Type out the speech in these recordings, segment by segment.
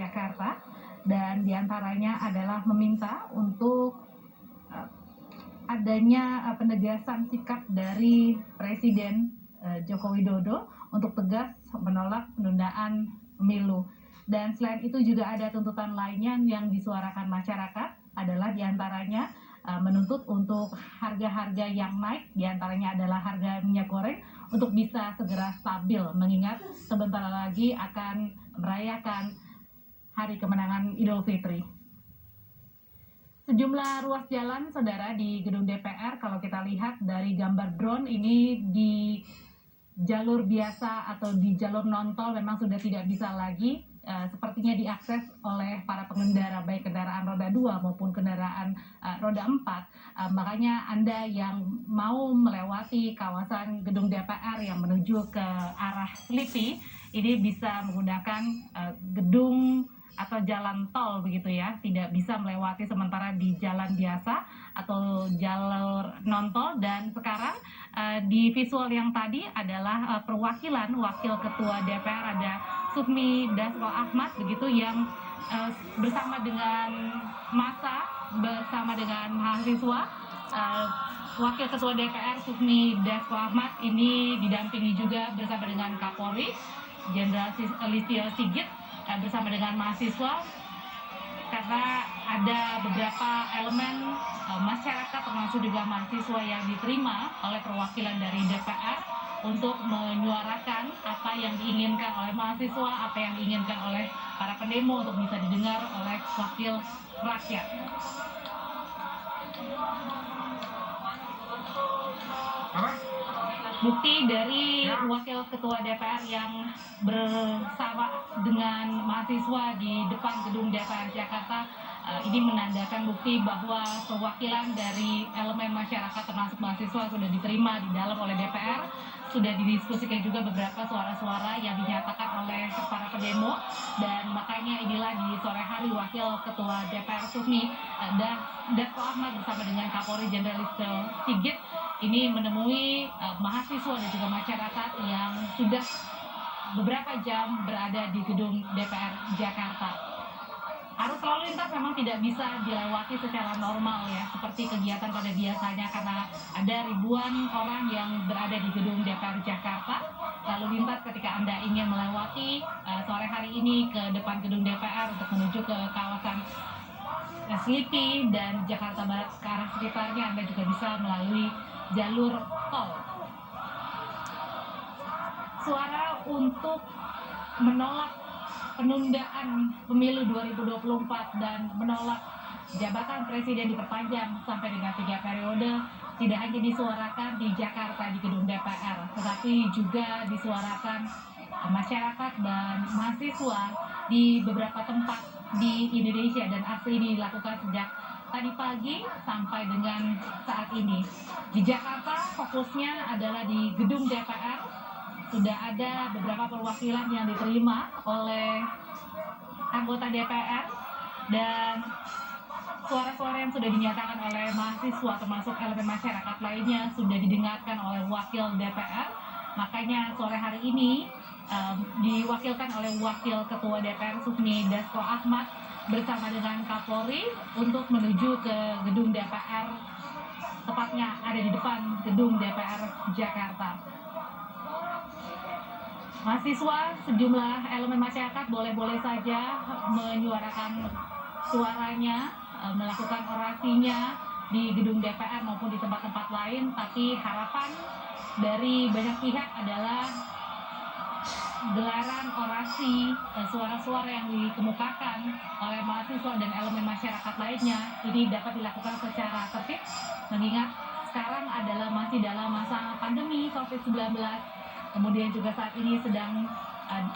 Jakarta, dan diantaranya adalah meminta untuk adanya penegasan sikap dari Presiden Joko Widodo untuk tegas menolak penundaan pemilu. Dan selain itu juga ada tuntutan lainnya yang disuarakan masyarakat, adalah diantaranya menuntut untuk harga-harga yang naik, diantaranya adalah harga minyak goreng untuk bisa segera stabil, mengingat sebentar lagi akan merayakan Hari Kemenangan Idul Fitri. Sejumlah ruas jalan, saudara, di gedung DPR, kalau kita lihat dari gambar drone ini, di jalur biasa atau di jalur non-tol memang sudah tidak bisa lagi sepertinya diakses oleh para pengendara, baik kendaraan roda 2 maupun kendaraan roda 4. Makanya Anda yang mau melewati kawasan gedung DPR yang menuju ke arah Slipi, ini bisa menggunakan gedung atau jalan tol begitu ya, tidak bisa melewati sementara di jalan biasa atau jalur non-tol. Dan sekarang di visual yang tadi adalah perwakilan Wakil Ketua DPR, ada Sufmi Dasko Ahmad begitu, yang bersama dengan massa, bersama dengan mahasiswa. Wakil Ketua DPR Sufmi Dasko Ahmad ini didampingi juga bersama dengan Kapolri Jenderal Listio Sigit bersama dengan mahasiswa, karena ada beberapa elemen masyarakat termasuk juga mahasiswa yang diterima oleh perwakilan dari DPR untuk menyuarakan apa yang diinginkan oleh mahasiswa, apa yang diinginkan oleh para pendemo untuk bisa didengar oleh wakil rakyat. Bukti dari Wakil Ketua DPR yang bersama dengan mahasiswa di depan gedung DPR Jakarta ini menandakan bukti bahwa perwakilan dari elemen masyarakat termasuk mahasiswa sudah diterima di dalam oleh DPR. Sudah didiskusikan juga beberapa suara-suara yang dinyatakan oleh para pendemo, dan makanya inilah di sore hari Wakil Ketua DPR Sufmi Dasko Ahmad bersama dengan Kapolri Jenderal Listio Sigit ini menemui mahasiswa dan juga masyarakat yang sudah beberapa jam berada di gedung DPR Jakarta. Arus lalu lintas memang tidak bisa dilewati secara normal ya, seperti kegiatan pada biasanya, karena ada ribuan orang yang berada di gedung DPR Jakarta. Lalu lintas ketika Anda ingin melewati sore hari ini ke depan gedung DPR untuk menuju ke kawasan Slipi dan Jakarta Barat ke arah sekitarnya, Anda juga bisa melalui jalur tol. Suara untuk menolak penundaan pemilu 2024 dan menolak jabatan presiden diperpanjang sampai dengan 3 periode tidak hanya disuarakan di Jakarta di gedung DPR, tetapi juga disuarakan masyarakat dan mahasiswa di beberapa tempat di Indonesia, dan aksi ini dilakukan sejak tadi pagi sampai dengan saat ini. Di Jakarta fokusnya adalah di gedung DPR. Sudah ada beberapa perwakilan yang diterima oleh anggota DPR, dan suara-suara yang sudah dinyatakan oleh mahasiswa termasuk elemen masyarakat lainnya sudah didengarkan oleh wakil DPR. Makanya sore hari ini diwakilkan oleh Wakil Ketua DPR Sufmi Dasko Ahmad bersama dengan Kapolri untuk menuju ke gedung DPR, tepatnya ada di depan gedung DPR Jakarta. Mahasiswa, sejumlah elemen masyarakat boleh-boleh saja menyuarakan suaranya, melakukan orasinya di gedung DPR maupun di tempat-tempat lain, tapi harapan dari banyak pihak adalah gelaran orasi, suara-suara yang dikemukakan oleh mahasiswa dan elemen masyarakat lainnya ini dapat dilakukan secara tertib, mengingat sekarang adalah masih dalam masa pandemi COVID-19. Kemudian juga saat ini sedang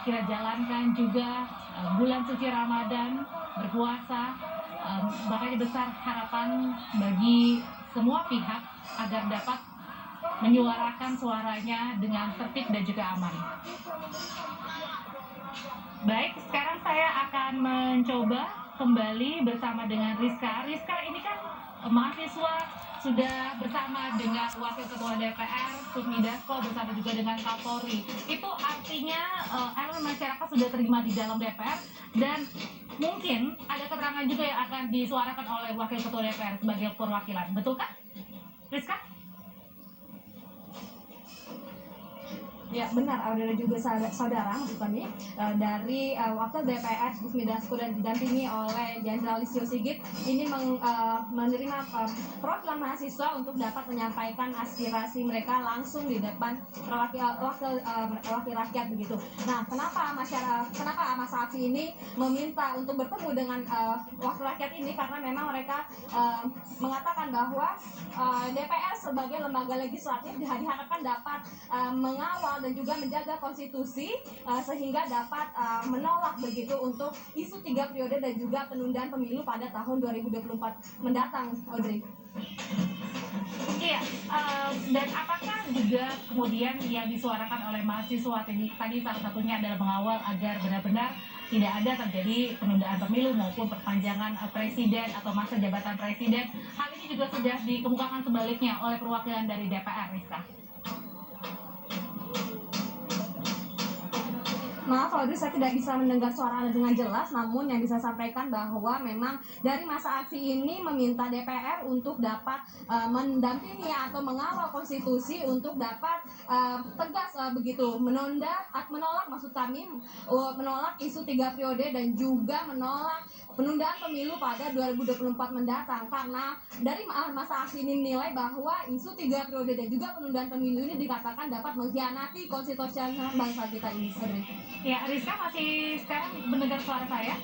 kita jalankan juga bulan suci Ramadan, berpuasa. Makanya besar harapan bagi semua pihak agar dapat menyuarakan suaranya dengan tertib dan juga aman. Baik, sekarang saya akan mencoba kembali bersama dengan Rizka. Rizka, ini kan mahasiswa sudah bersama dengan Wakil Ketua DPR Sufmi Dasko bersama juga dengan Kapolri. Itu artinya elemen masyarakat sudah terima di dalam DPR dan mungkin ada keterangan juga yang akan disuarakan oleh Wakil Ketua DPR sebagai perwakilan. Betul kan, Rizka? Ya benar, Audrey dan juga saudara maksud kami dari Wakil DPR Sufmi Dasko dan didampingi oleh Jenderal Listio Sigit ini menerima perwakilan mahasiswa untuk dapat menyampaikan aspirasi mereka langsung di depan wakil rakyat begitu. Nah, kenapa masa aksi ini meminta untuk bertemu dengan wakil rakyat ini, karena memang mereka mengatakan bahwa DPR sebagai lembaga legislatif diharapkan dapat mengawal dan juga menjaga konstitusi sehingga dapat menolak begitu untuk isu 3 periode dan juga penundaan pemilu pada tahun 2024 mendatang, Audrey. Iya, dan apakah juga kemudian yang disuarakan oleh mahasiswa tadi salah satunya adalah mengawal agar benar-benar tidak ada terjadi penundaan pemilu maupun perpanjangan presiden atau masa jabatan presiden. Hal ini juga sudah dikemukakan sebaliknya oleh perwakilan dari DPR, Rizka. Maaf Audrey, saya tidak bisa mendengar suara Anda dengan jelas, namun yang bisa sampaikan bahwa memang dari masa aksi ini meminta DPR untuk dapat mendampingi atau mengawal konstitusi untuk dapat tegas begitu menolak maksud kami menolak isu 3 periode dan juga menolak penundaan pemilu pada 2024 mendatang, karena dari masa aksi ini menilai bahwa isu 3 periode dan juga penundaan pemilu ini dikatakan dapat mengkhianati konstitusional bangsa kita ini. Ya, Rizka masih sekarang mendengar suara saya?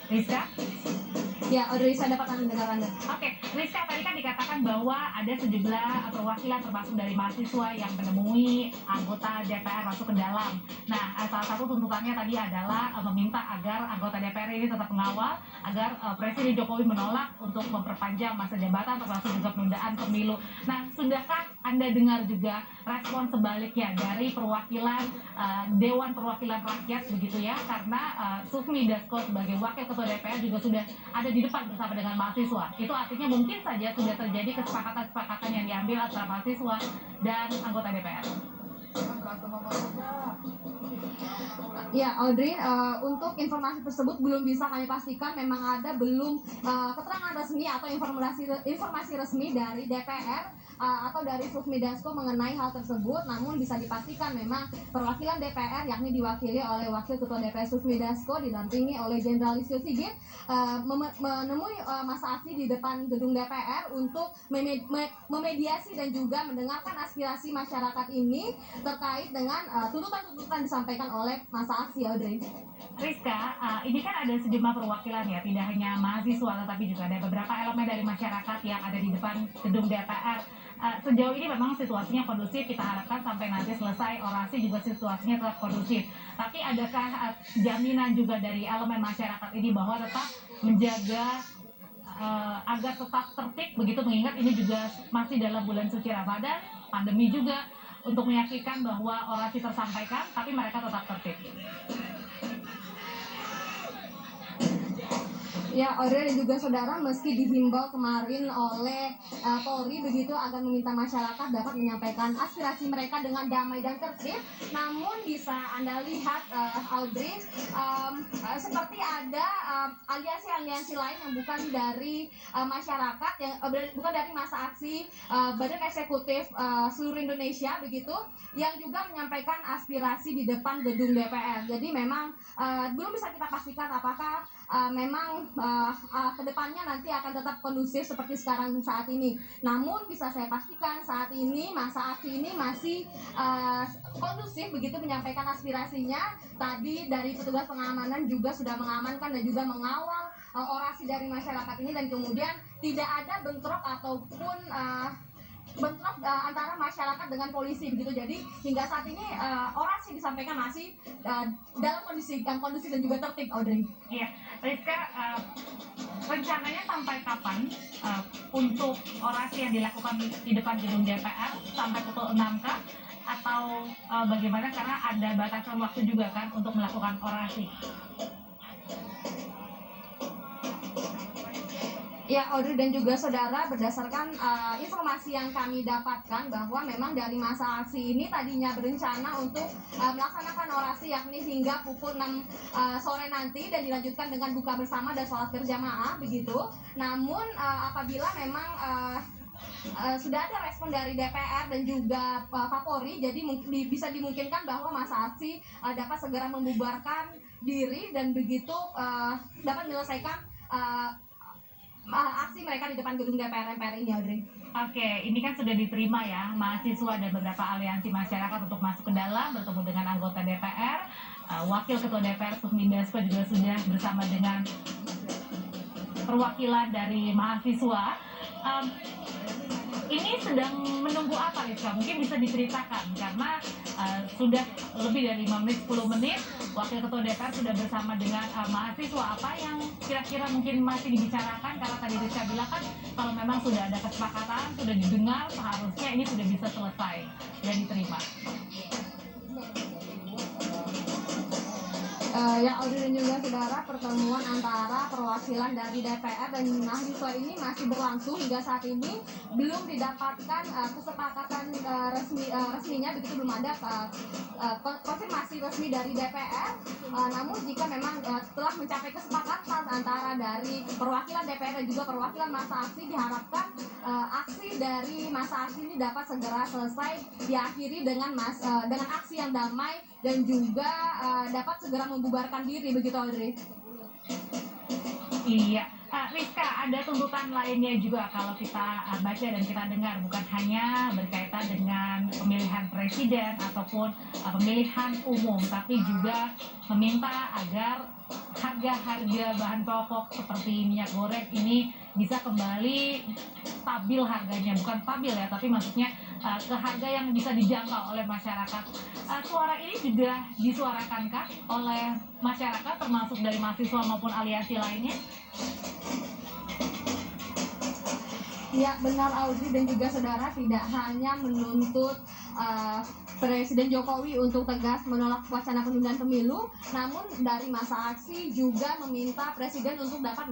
Rizka? Ya, Audrey, saya dapat mendengar Anda. Oke, Rizka, tadi kan dikatakan bahwa ada sejumlah perwakilan termasuk dari mahasiswa yang menemui anggota DPR masuk ke dalam. Nah, salah satu tuntutannya tadi adalah meminta agar anggota DPR ini tetap mengawal agar Presiden Jokowi menolak untuk memperpanjang masa jabatan termasuk juga penundaan pemilu. Nah, sudahkah Anda dengar juga respon sebaliknya dari perwakilan Dewan Perwakilan Rakyat begitu ya? Karena Sufmi Dasko sebagai Wakil Ketua DPR juga sudah ada di depan bersama dengan mahasiswa. Itu artinya mungkin saja sudah terjadi kesepakatan-kesepakatan yang diambil antara mahasiswa dan anggota DPR. Ya, Audrey, untuk informasi tersebut belum bisa kami pastikan. Memang belum keterangan resmi atau informasi resmi dari DPR atau dari Sufmi Dasko mengenai hal tersebut. Namun bisa dipastikan memang perwakilan DPR yakni diwakili oleh Wakil Ketua DPR Sufmi Dasko didampingi oleh Jenderal Listio Sigit menemui masa aksi di depan gedung DPR untuk memediasi dan juga mendengarkan aspirasi masyarakat ini terkait dengan tuntutan-tuntutan disampaikan oleh masa aksi, Audrey. Rizka, ini kan ada sejumlah perwakilan ya, tidak hanya mahasiswa tetapi juga ada beberapa elemen dari masyarakat yang ada di depan gedung DPR. Sejauh ini memang situasinya kondusif, kita harapkan sampai nanti selesai orasi juga situasinya tetap kondusif. Tapi adakah jaminan juga dari elemen masyarakat ini bahwa tetap menjaga agar tetap tertib begitu, mengingat ini juga masih dalam bulan suci Ramadan, pandemi juga, untuk meyakinkan bahwa orasi tersampaikan tapi mereka tetap tertib? Ya, Audrey dan juga saudara, meski dihimbau kemarin oleh Polri begitu agar meminta masyarakat dapat menyampaikan aspirasi mereka dengan damai dan tertib, namun bisa Anda lihat Audrey, seperti ada aliansi-aliansi lain yang bukan dari masyarakat, yang bukan dari masa aksi Badan Eksekutif seluruh Indonesia begitu, yang juga menyampaikan aspirasi di depan gedung DPR. Jadi memang belum bisa kita pastikan apakah memang kedepannya nanti akan tetap kondusif seperti sekarang saat ini. Namun bisa saya pastikan saat ini masa aksi ini masih kondusif begitu menyampaikan aspirasinya. Tadi dari petugas pengamanan juga sudah mengamankan dan juga mengawal orasi dari masyarakat ini, dan kemudian tidak ada bentrok ataupun bentrok antara masyarakat dengan polisi begitu. Jadi hingga saat ini orasi disampaikan masih dalam kondisi yang kondusif dan juga tertib, Audrey. Iya, Rizka, rencananya sampai kapan untuk orasi yang dilakukan di depan gedung DPR, sampai pukul 6 kah? Atau bagaimana, karena ada batasan waktu juga kan untuk melakukan orasi? Ya, Audrey dan juga saudara, berdasarkan informasi yang kami dapatkan bahwa memang dari masa aksi ini tadinya berencana untuk melaksanakan orasi yakni hingga pukul 6 sore nanti dan dilanjutkan dengan buka bersama dan sholat berjamaah begitu. Namun apabila memang sudah ada respon dari DPR dan juga Kapolri, jadi bisa dimungkinkan bahwa masa aksi dapat segera membubarkan diri dan begitu dapat menyelesaikan aksi mereka di depan gedung DPR MPR ini, Audrey. Oke, ini kan sudah diterima ya mahasiswa dan beberapa aliansi masyarakat untuk masuk ke dalam bertemu dengan anggota DPR. Wakil Ketua DPR Sufmi Dasko juga sudah bersama dengan perwakilan dari mahasiswa. Ini sedang menunggu apa, Rizka? Mungkin bisa diceritakan karena sudah lebih dari 5 menit, 10 menit Wakil Ketua DPR sudah bersama dengan mahasiswa. Apa yang kira-kira mungkin masih dibicarakan? Karena tadi Rizka bilang kan kalau memang sudah ada kesepakatan, sudah didengar, seharusnya ini sudah bisa selesai dan diterima. Ya, Audrey dan juga saudara, pertemuan antara perwakilan dari DPR dan mahasiswa ini masih berlangsung hingga saat ini. Belum didapatkan kesepakatan resminya, begitu belum ada konfirmasi resmi dari DPR. Namun jika memang telah mencapai kesepakatan antara dari perwakilan DPR dan juga perwakilan masa aksi, diharapkan aksi dari masa aksi ini dapat segera selesai, diakhiri dengan aksi yang damai dan juga dapat segera membubarkan diri, begitu Audrey. Iya, Rizka, ada tuntutan lainnya juga kalau kita baca dan kita dengar, bukan hanya berkaitan dengan pemilihan presiden ataupun pemilihan umum, tapi juga meminta agar harga-harga bahan pokok seperti minyak goreng ini bisa kembali stabil harganya, bukan stabil ya, tapi maksudnya ke harga yang bisa dijangkau oleh masyarakat. Suara ini juga disuarakankah oleh masyarakat termasuk dari mahasiswa maupun aliansi lainnya? Ya, benar Audrey dan juga saudara, tidak hanya menuntut Presiden Jokowi untuk tegas menolak wacana penundaan pemilu, namun dari masa aksi juga meminta Presiden untuk dapat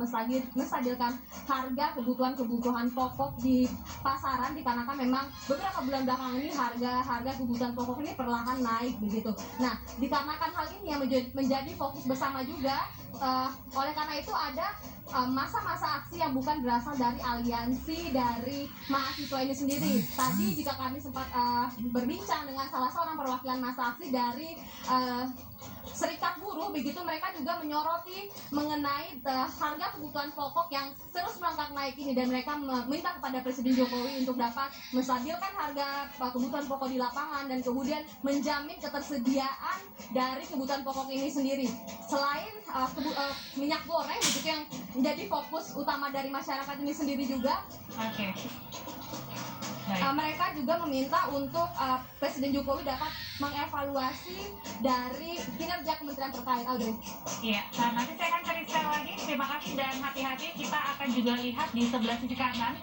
menstabilkan harga kebutuhan pokok di pasaran, dikarenakan memang beberapa bulan belakangan ini harga kebutuhan pokok ini perlahan naik begitu. Nah, dikarenakan hal ini yang menjadi fokus bersama juga, oleh karena itu ada masa-masa aksi yang bukan berasal dari aliansi dari mahasiswa ini sendiri. Tadi jika kami sempat berbincang dengan salah seorang perwakilan masa aksi dari Serikat Buruh, begitu mereka juga menyoroti mengenai harga kebutuhan pokok yang terus merangkak naik ini, dan mereka meminta kepada Presiden Jokowi untuk dapat menstabilkan harga kebutuhan pokok di lapangan dan kemudian menjamin ketersediaan dari kebutuhan pokok ini sendiri. Selain minyak goreng begitu yang menjadi fokus utama dari masyarakat ini sendiri juga. Oke. Mereka juga meminta untuk Presiden Jokowi dapat mengevaluasi dari kinerja kementerian terkait, Audrey. Iya, nah nanti saya akan cari sekali lagi. Terima kasih dan hati-hati. Kita akan juga lihat di sebelah sisi kanan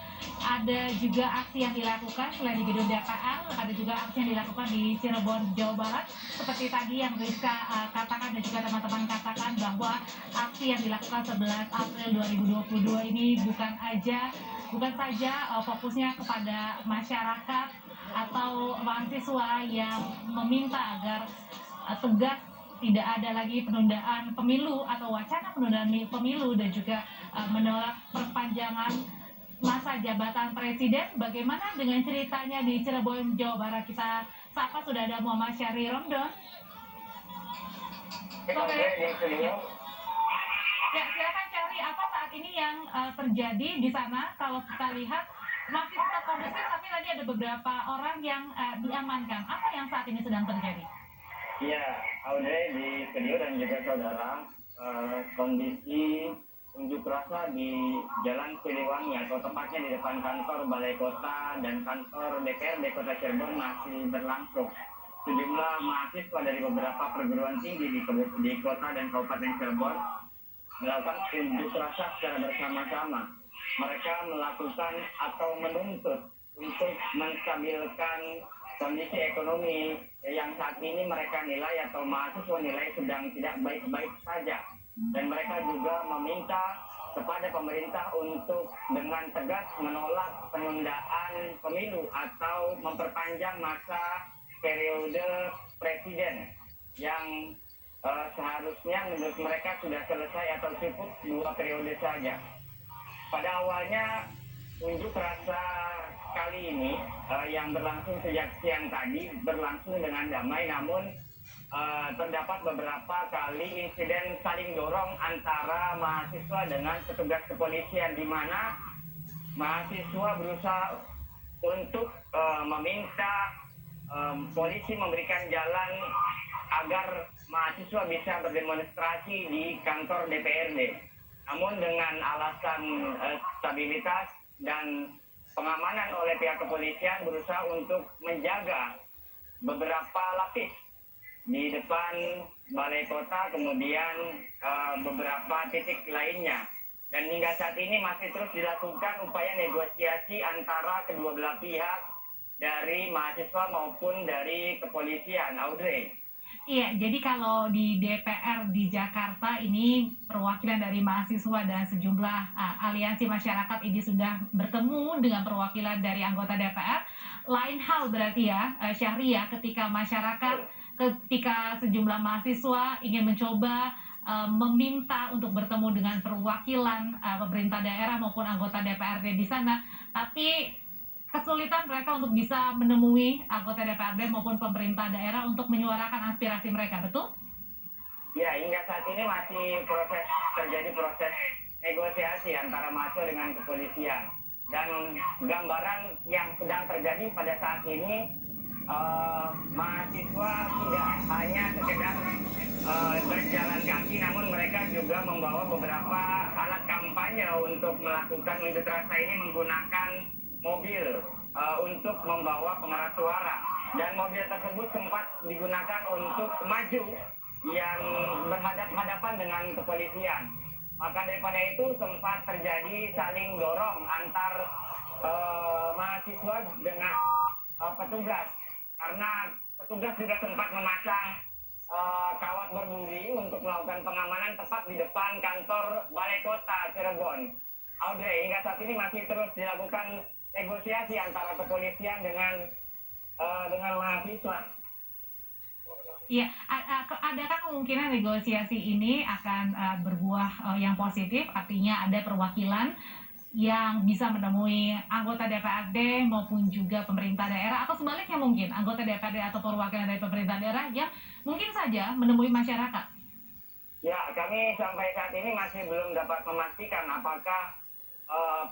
ada juga aksi yang dilakukan selain di gedung DPR, ada juga aksi yang dilakukan di Cirebon, Jawa Barat. Seperti tadi yang Rizka katakan dan juga teman-teman katakan bahwa aksi yang dilakukan 11 April 2022 ini bukan saja fokusnya kepada masyarakat atau mahasiswa yang meminta agar tegas tidak ada lagi penundaan pemilu atau wacana penundaan pemilu dan juga menolak perpanjangan masa jabatan presiden. Bagaimana dengan ceritanya di Cirebon, Jawa Barat? Kita sapa, sudah ada Muhammad Syahri Romdon. Oke. Ya, silakan Syahri, apa saat ini yang terjadi di sana? Kalau kita lihat masih tetap kondusif, tapi tadi ada beberapa orang yang diamankan. Apa yang saat ini sedang terjadi? Iya, Audrey di studio dan juga saudara, kondisi unjuk rasa di Jalan Siliwangi atau tepatnya di depan kantor Balai Kota dan kantor DPRD Kota Cirebon masih berlangsung. Sejumlah mahasiswa dari beberapa perguruan tinggi di kota dan kabupaten Cirebon melakukan unjuk rasa secara bersama-sama. Mereka melakukan atau menuntut untuk menstabilkan kondisi ekonomi yang saat ini mereka nilai atau mahasiswa nilai sedang tidak baik-baik saja. dan mereka juga meminta kepada pemerintah untuk dengan tegas menolak penundaan pemilu atau memperpanjang masa periode presiden yang seharusnya menurut mereka sudah selesai atau cukup 2 periode saja. Pada awalnya unjuk rasa kali ini yang berlangsung sejak siang tadi berlangsung dengan damai, namun terdapat beberapa kali insiden saling dorong antara mahasiswa dengan petugas kepolisian, di mana mahasiswa berusaha untuk meminta polisi memberikan jalan agar mahasiswa bisa berdemonstrasi di kantor DPRD. Namun dengan alasan stabilitas dan pengamanan oleh pihak kepolisian berusaha untuk menjaga beberapa lapis di depan balai kota, kemudian beberapa titik lainnya. Dan hingga saat ini masih terus dilakukan upaya negosiasi antara kedua belah pihak dari mahasiswa maupun dari kepolisian, Audrey. Iya, jadi kalau di DPR di Jakarta ini perwakilan dari mahasiswa dan sejumlah aliansi masyarakat ini sudah bertemu dengan perwakilan dari anggota DPR. Lain hal berarti ya, Syahria, ketika masyarakat, ketika sejumlah mahasiswa ingin mencoba meminta untuk bertemu dengan perwakilan pemerintah daerah maupun anggota DPRD di sana, tapi kesulitan mereka untuk bisa menemui anggota DPRD maupun pemerintah daerah untuk menyuarakan aspirasi mereka, betul? Ya, hingga saat ini masih terjadi proses negosiasi antara mahasiswa dengan kepolisian. Dan gambaran yang sedang terjadi pada saat ini, mahasiswa tidak hanya sekedar berjalan kaki, namun mereka juga membawa beberapa alat kampanye untuk melakukan unjuk rasa ini menggunakan mobil untuk membawa pengeras suara, dan mobil tersebut sempat digunakan untuk maju yang berhadapan dengan kepolisian. Maka daripada itu sempat terjadi saling dorong antar mahasiswa dengan petugas, karena petugas juga sempat memasang kawat berduri untuk melakukan pengamanan tepat di depan kantor Balai Kota Cirebon. Audrey, hingga saat ini masih terus dilakukan negosiasi antara kepolisian dengan mahasiswa. Iya, adakah kemungkinan negosiasi ini akan berbuah yang positif, artinya ada perwakilan yang bisa menemui anggota DPRD maupun juga pemerintah daerah, atau sebaliknya mungkin anggota DPRD atau perwakilan dari pemerintah daerah yang mungkin saja menemui masyarakat? Ya, kami sampai saat ini masih belum dapat memastikan apakah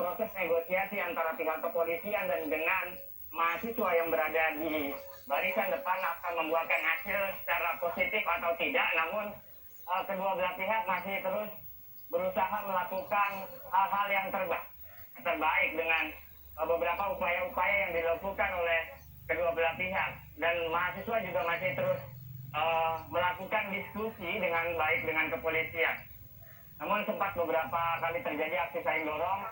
proses negosiasi antara pihak kepolisian dan dengan mahasiswa yang berada di barisan depan akan membuahkan hasil secara positif atau tidak. Namun kedua belah pihak masih terus berusaha melakukan hal-hal yang terbaik dengan beberapa upaya-upaya yang dilakukan oleh kedua belah pihak, dan mahasiswa juga masih terus melakukan diskusi dengan baik dengan kepolisian. Namun sempat beberapa kali terjadi aksi saling dorong,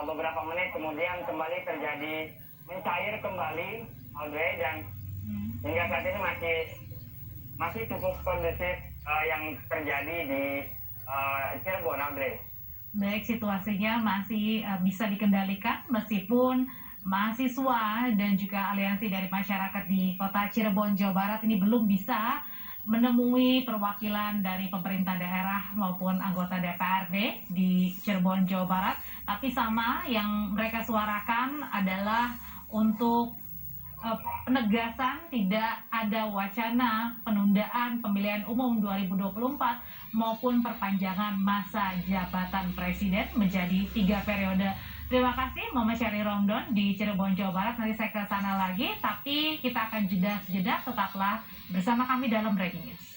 beberapa menit kemudian kembali terjadi mencair kembali, Audrey, dan hingga saat ini masih cukup kondusif yang terjadi di Cirebon, Audrey. Baik, situasinya masih bisa dikendalikan meskipun mahasiswa dan juga aliansi dari masyarakat di kota Cirebon, Jawa Barat ini belum bisa menemui perwakilan dari pemerintah daerah maupun anggota DPRD di Cirebon, Jawa Barat. Tapi sama yang mereka suarakan adalah untuk penegasan tidak ada wacana penundaan pemilihan umum 2024 maupun perpanjangan masa jabatan presiden menjadi 3 periode. Terima kasih Mama Syahri Romdon di Cirebon, Jawa Barat. Nanti saya ke sana lagi, tapi kita akan jeda sejenak. Tetaplah bersama kami dalam Breaking News.